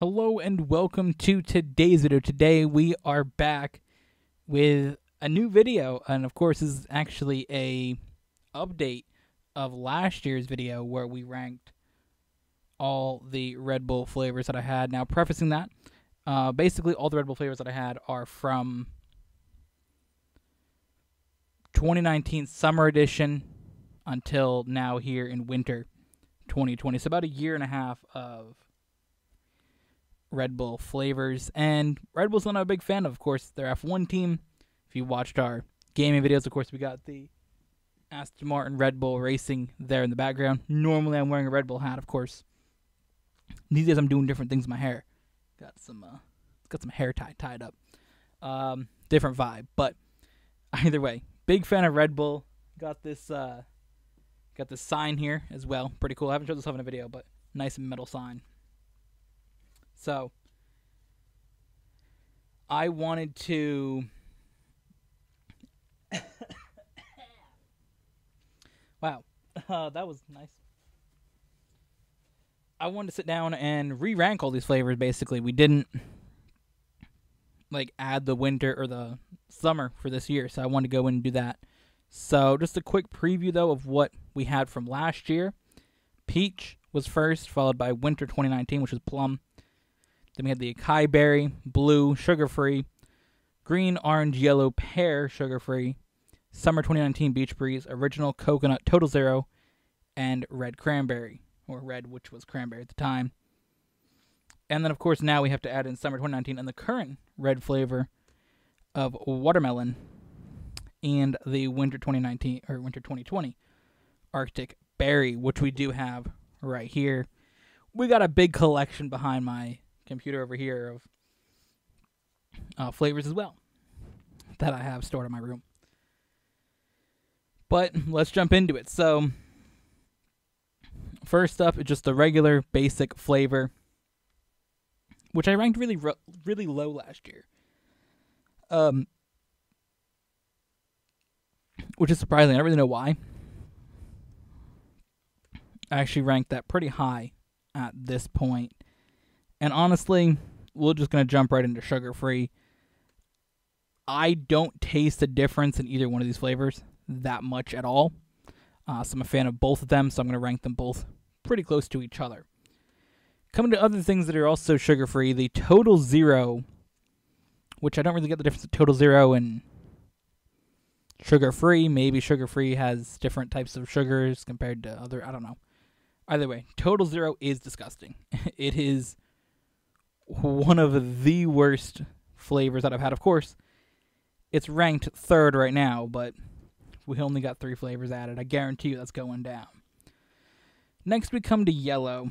Hello and welcome to today's video. Today we are back with a new video, and of course this is actually a update of last year's video where we ranked all the Red Bull flavors that I had. Now, prefacing that, basically all the Red Bull flavors that I had are from 2019 summer edition until now here in winter 2020. So about a year and a half of Red Bull flavors, and Red Bull's not a big fan of course, their F1 team. If you watched our gaming videos, of course, we got the Aston Martin Red Bull racing there in the background. Normally I'm wearing a Red Bull hat, of course. These days I'm doing different things with my hair. Got some hair tied up. Different vibe, but either way, big fan of Red Bull. Got this sign here as well. Pretty cool. I haven't showed this off in a video, but nice metal sign. So, I wanted to... Wow, that was nice. I wanted to sit down and re-rank all these flavors, basically. We didn't, add the winter or the summer for this year, so I wanted to go in and do that. So, just a quick preview, though, of what we had from last year. Peach was first, followed by Winter 2019, which was Plum. Then we had the Kaiberry, Blue, SugarFree, Green, Orange, Yellow, Pear, SugarFree, Summer 2019, Beach Breeze, Original, Coconut, Total Zero, and Red Cranberry, or Red, which was Cranberry at the time. And then, of course, now we have to add in Summer 2019 and the current red flavor of Watermelon and the Winter 2019, or Winter 2020, Arctic Berry, which we do have right here. We got a big collection behind my computer over here of flavors as well that I have stored in my room. But let's jump into it. So first up is just the regular basic flavor, which I ranked really low last year. Which is surprising. I don't really know why. I actually ranked that pretty high at this point. And honestly, we're just going to jump right into SugarFree. I don't taste a difference in either one of these flavors that much at all. So I'm a fan of both of them, so I'm going to rank them both pretty close to each other. Coming to other things that are also sugar-free, the Total Zero, which I don't really get the difference of Total Zero and sugar-free. Maybe sugar-free has different types of sugars compared to other, I don't know. Either way, Total Zero is disgusting. It is one of the worst flavors that I've had. Of course, it's ranked third right now, but we only got 3 flavors added. I guarantee you that's going down. Next, we come to Yellow.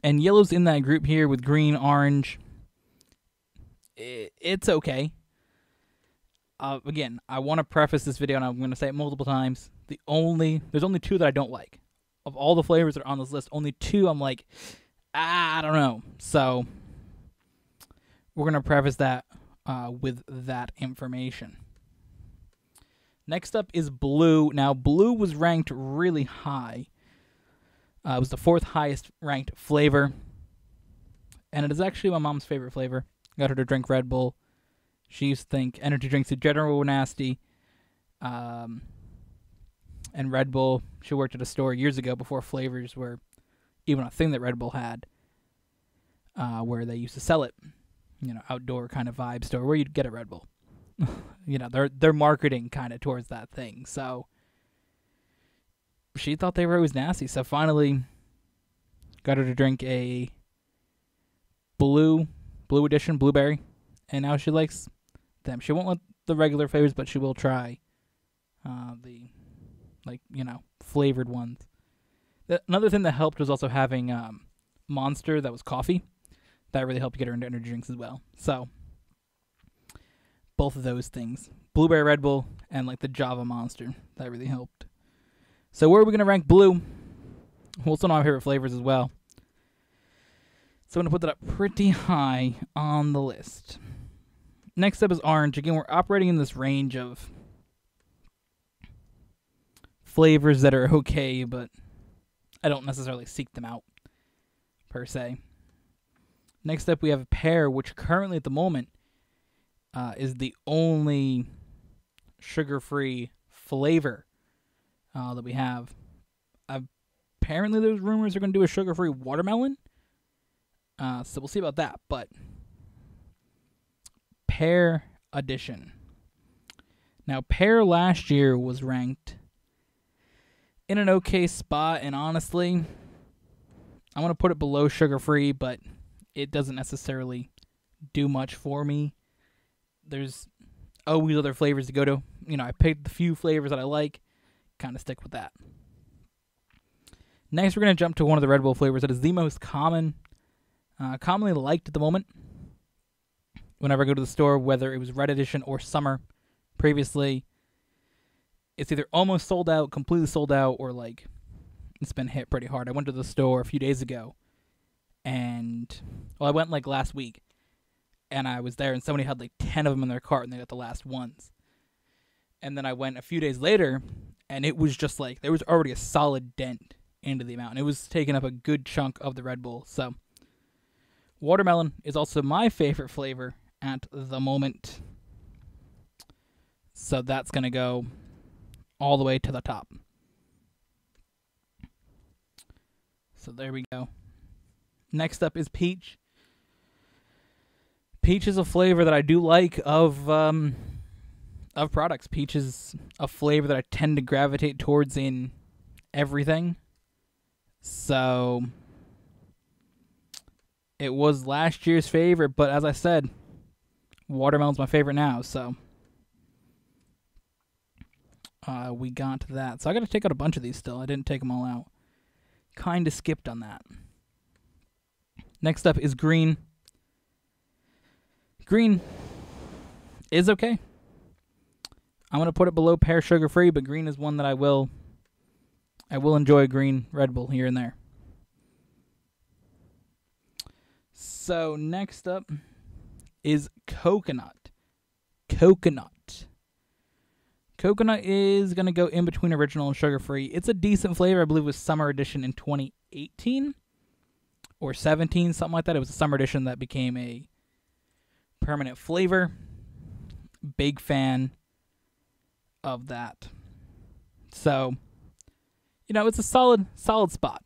And Yellow's in that group here with Green, Orange. It's okay. Again, I want to preface this video, and I'm going to say it multiple times. There's only 2 that I don't like. Of all the flavors that are on this list, only 2 I'm like, I don't know. So, we're going to preface that with that information. Next up is Blue. Now, Blue was ranked really high. It was the 4th highest ranked flavor. And it is actually my mom's favorite flavor. Got her to drink Red Bull. She used to think energy drinks in general were nasty. And Red Bull, she worked at a store years ago before flavors were even a thing that Red Bull had, where they used to sell it, outdoor kind of vibe store where you'd get a Red Bull. They're marketing kind of towards that thing. So she thought they were always nasty. So finally got her to drink a blue edition, blueberry, and now she likes them. She won't let the regular flavors, but she will try the flavored ones. Another thing that helped was also having Monster that was coffee. That really helped get her into energy drinks as well. So, both of those things. Blueberry Red Bull and the Java Monster. That really helped. So where are we going to rank Blue? Well, it's one of my favorite flavors as well. So I'm going to put that up pretty high on the list. Next up is Orange. Again, we're operating in this range of flavors that are okay, but I don't necessarily seek them out, per se. Next up, we have pear, which currently at the moment is the only sugar-free flavor that we have. Apparently, there's rumors they're going to do a sugar-free watermelon. So we'll see about that. But pear edition. Now, pear last year was ranked in an okay spot, and honestly, I'm going to put it below sugar-free, but it doesn't necessarily do much for me. There's always other flavors to go to. You know, I picked the few flavors that I like, kind of stick with that. Next, we're going to jump to one of the Red Bull flavors that is the most commonly liked at the moment. Whenever I go to the store, whether it was Red Edition or Summer previously, it's either almost sold out, completely sold out, or like it's been hit pretty hard. I went to the store a few days ago, and I went like last week, and I was there, and somebody had like 10 of them in their cart, and they got the last ones. And then I went a few days later, and it was just like there was already a solid dent into the amount, and it was taking up a good chunk of the Red Bull. So watermelon is also my favorite flavor at the moment. So that's going to go all the way to the top. So there we go. Next up is peach. Peach is a flavor that I do like of products. Peach is a flavor that I tend to gravitate towards in everything. So it was last year's favorite, but as I said, watermelon's my favorite now. So we got that. So I got to take out a bunch of these still. I didn't take them all out. Kind of skipped on that. Next up is green. Green is okay. I'm going to put it below pear sugar free, but green is one that I will enjoy green Red Bull here and there. So next up is coconut. Coconut is going to go in between original and sugar free. It's a decent flavor. I believe it was summer edition in 2018 or 17, something like that. It was a summer edition that became a permanent flavor. Big fan of that. So, you know, it's a solid spot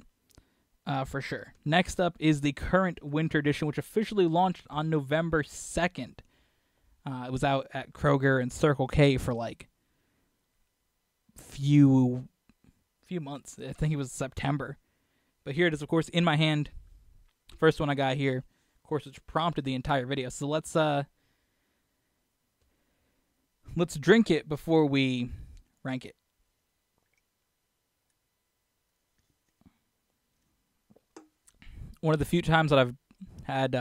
for sure. Next up is the current winter edition, which officially launched on November 2nd. It was out at Kroger and Circle K for like few months. I think it was September. But here it is, of course, in my hand. First one I got here, of course, which prompted the entire video. So let's drink it before we rank it. One of the few times that I've had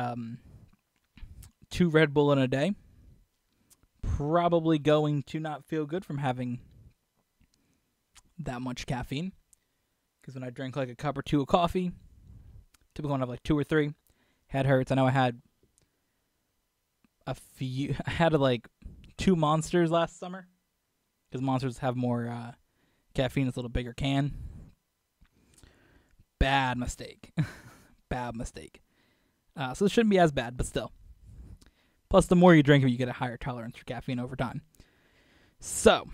2 Red Bull in a day. Probably going to not feel good from having that much caffeine. Because when I drink like a cup or 2 of coffee, typically when I have like 2 or 3, head hurts. I know I had like 2 Monsters last summer. Because Monsters have more caffeine. It's a little bigger can. Bad mistake. Bad mistake. So it shouldn't be as bad, but still. Plus, the more you drink, you get a higher tolerance for caffeine over time. So,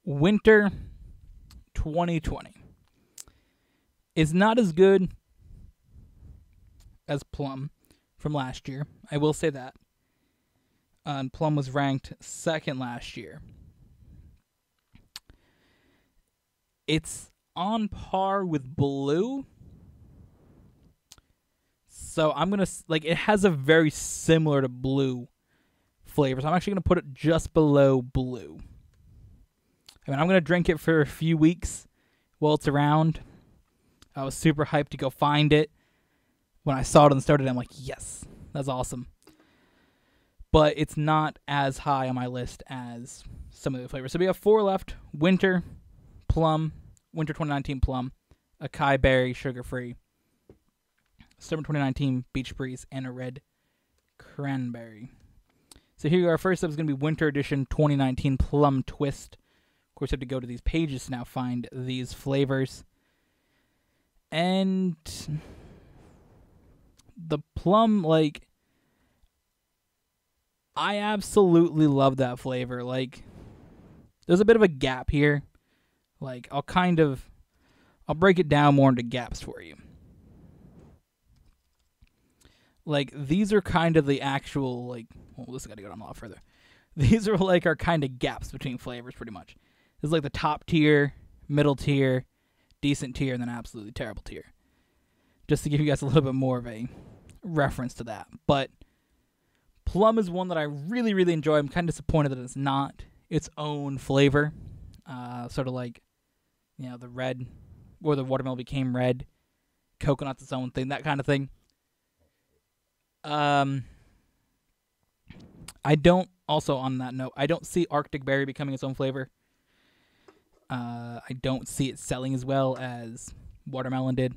winter 2020 is not as good as Plum from last year. I will say that. And Plum was ranked 2nd last year. It's on par with Blue. So I'm going to, like, it has a very similar to Blue flavor. So I'm actually going to put it just below Blue. I mean, I'm going to drink it for a few weeks while it's around. I was super hyped to go find it. When I saw it and started, I'm like, yes, that's awesome. But it's not as high on my list as some of the flavors. So we have 4 left. Winter, Plum, Winter 2019 Plum, a Kaiberry sugar-free, Summer 2019 Beach Breeze, and a red Cranberry. So here our first up is going to be Winter Edition 2019 Plum Twist. Of course, you have to go to these pages to now find these flavors. And The plum, like, I absolutely love that flavor. Like, there's a bit of a gap here. Like, I'll break it down more into gaps for you. Like, these are kind of the actual, like, well, this has got to go down a lot further. These are, like, our kind of gaps between flavors, pretty much. This is, like, the top tier, middle tier, decent tier, and then absolutely terrible tier. Just to give you guys a little bit more of a reference to that. But plum is one that I really, really enjoy. I'm kind of disappointed that it's not its own flavor. Sort of like, you know, the red, or the watermelon became red. Coconut's its own thing, that kind of thing. I don't, also on that note, I don't see Arctic Berry becoming its own flavor. I don't see it selling as well as watermelon did.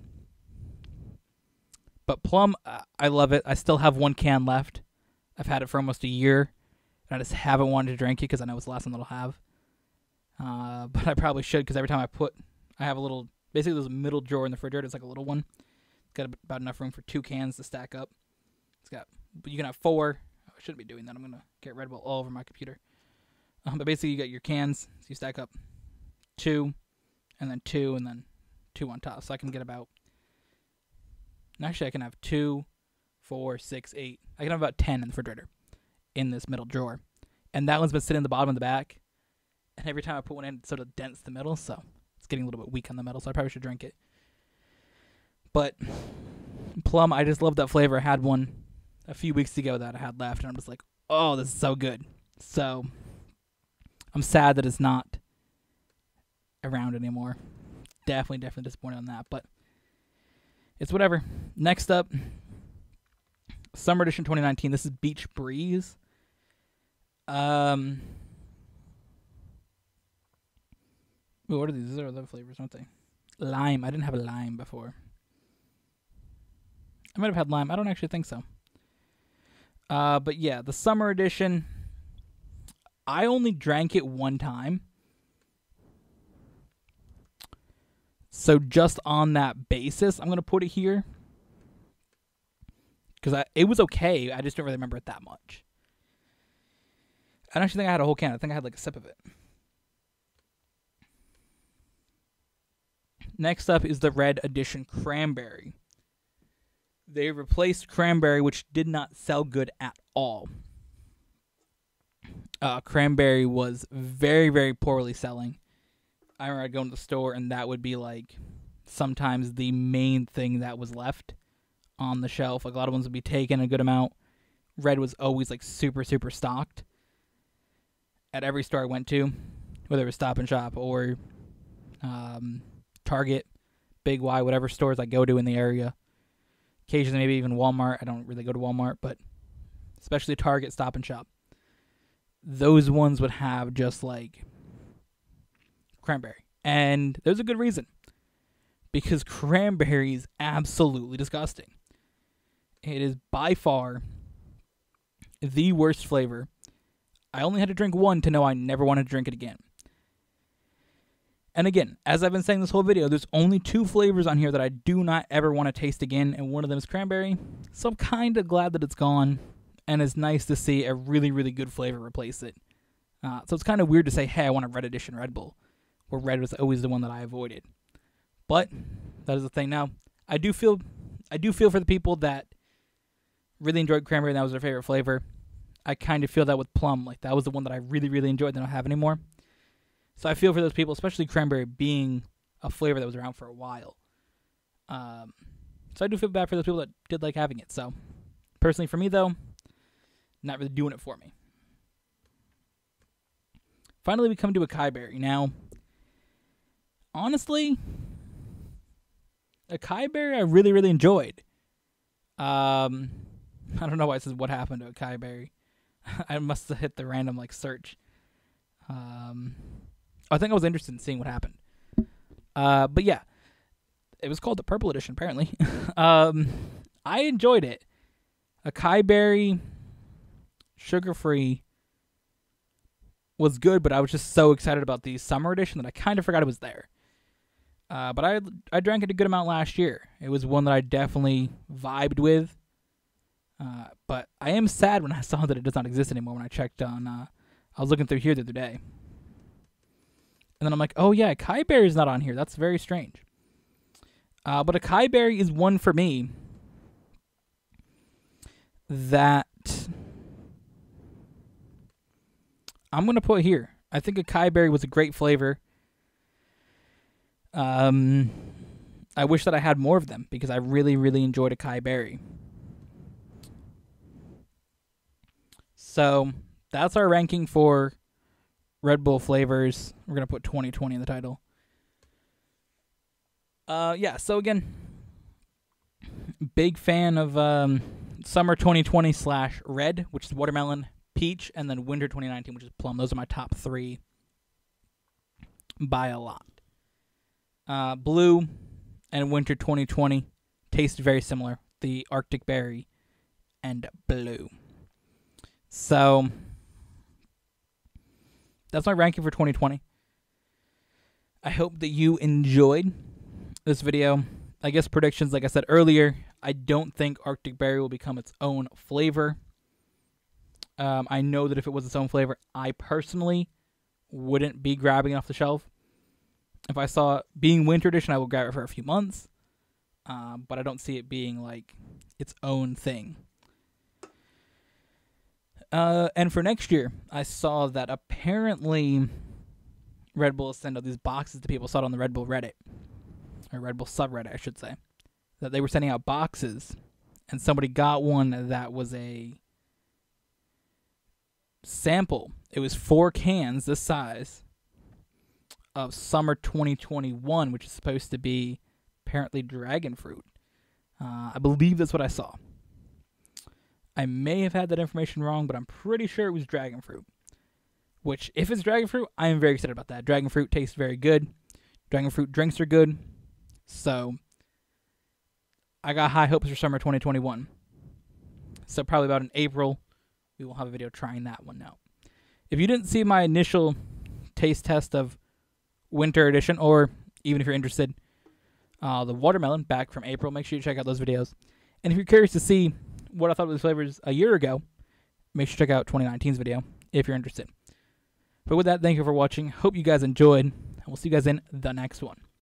But plum, I love it. I still have 1 can left. I've had it for almost a year, and I just haven't wanted to drink it because I know it's the last one that I'll have. But I probably should, because every time I have a little, basically there's a middle drawer in the refrigerator. It's like a little one. It's got about enough room for 2 cans to stack up. You can have 4. I shouldn't be doing that. I'm going to get Red Bull all over my computer. But basically you got your cans, so you stack up 2, and then 2, and then 2 on top. So I can get about, actually I can have 2, 4, 6, 8. I can have about 10 in the refrigerator in this middle drawer. And that one's been sitting in the bottom and the back. And every time I put one in, it sort of dents the middle, so it's getting a little bit weak on the middle, so I probably should drink it. But plum, I just love that flavor. I had one a few weeks ago that I had left, and I'm just like, oh, this is so good. So I'm sad that it's not around anymore. Definitely disappointed on that, but it's whatever. Next up, Summer Edition 2019. This is Beach Breeze. What are these? These are other flavors, aren't they? Lime. I didn't have a lime before. I might have had lime. I don't actually think so. But yeah, the Summer Edition, I only drank it 1 time. So just on that basis, I'm going to put it here. Because it was okay. I just don't really remember it that much. I don't actually think I had a whole can. I think I had like a sip of it. Next up is the Red Edition Cranberry. They replaced Cranberry, which did not sell good at all. Cranberry was very, very poorly selling. I remember I'd go into the store, and that would be like sometimes the main thing that was left on the shelf. Like a lot of ones would be taken a good amount. Red was always like super, super stocked at every store I went to, whether it was Stop and Shop or Target, Big Y, whatever stores I go to in the area. Occasionally maybe even Walmart. I don't really go to Walmart, but especially Target, Stop and Shop. Those ones would have just like Cranberry. And there's a good reason. Because Cranberry is absolutely disgusting. It is by far the worst flavor. I only had to drink 1 to know I never wanted to drink it again. And again, as I've been saying this whole video, there's only 2 flavors on here that I do not ever want to taste again, and one of them is Cranberry. So I'm kind of glad that it's gone, and it's nice to see a really, really good flavor replace it. So it's kind of weird to say, hey, I want a Red Edition Red Bull, where red was always the one that I avoided. But that is the thing now. I do feel for the people that really enjoyed Cranberry and that was their favorite flavor. I kind of feel that with Plum. Like, that was the one that I really, really enjoyed that I don't have anymore. So I feel for those people, especially Cranberry being a flavor that was around for a while. So I do feel bad for those people that did like having it. So personally for me, though, not really doing it for me. Finally, we come to a Kaiberry. Now, honestly, a Kaiberry I really, really enjoyed. I don't know why it says what happened to a Kaiberry. I must have hit the random like search. I think I was interested in seeing what happened. But yeah, it was called the Purple Edition apparently. I enjoyed it. A Kaiberry, sugar-free, was good, but I was just so excited about the Summer Edition that I kind of forgot it was there. But I drank it a good amount last year. It was one that I definitely vibed with. But I am sad when I saw that it does not exist anymore. When I checked on, I was looking through here the other day, and then I'm like, oh yeah, Kaiberry is not on here. That's very strange. But a Kaiberry is one for me that I'm gonna put here. I think a Kaiberry was a great flavor. I wish that I had more of them because I really, really enjoyed a Kaiberry. So that's our ranking for Red Bull flavors. We're going to put 2020 in the title. Yeah, so again, big fan of Summer 2020 / Red, which is watermelon, peach, and then Winter 2019, which is plum. Those are my top 3 by a lot. Blue and Winter 2020 taste very similar. The Arctic berry and blue. So that's my ranking for 2020. I hope that you enjoyed this video. I guess predictions, like I said earlier, I don't think Arctic berry will become its own flavor. I know that if it was its own flavor, I personally wouldn't be grabbing it off the shelf. If I saw it being winter edition, I will grab it for a few months. But I don't see it being like its own thing. And for next year, I saw that apparently Red Bull sent out these boxes to people. Saw it on the Red Bull Reddit, or Red Bull subreddit, I should say, that they were sending out boxes, and somebody got one that was a sample. It was 4 cans this size of Summer 2021, which is supposed to be apparently dragon fruit. I believe that's what I saw. I may have had that information wrong, but I'm pretty sure it was dragon fruit. Which, if it's dragon fruit, I am very excited about that. Dragon fruit tastes very good. Dragon fruit drinks are good. So, I got high hopes for Summer 2021. So, probably about in April, we will have a video trying that one out. If you didn't see my initial taste test of Winter Edition, or even if you're interested, the watermelon back from April, make sure you check out those videos. And if you're curious to see what I thought of these flavors a year ago, make sure to check out 2019's video if you're interested. But with that, thank you for watching. Hope you guys enjoyed, and we'll see you guys in the next one.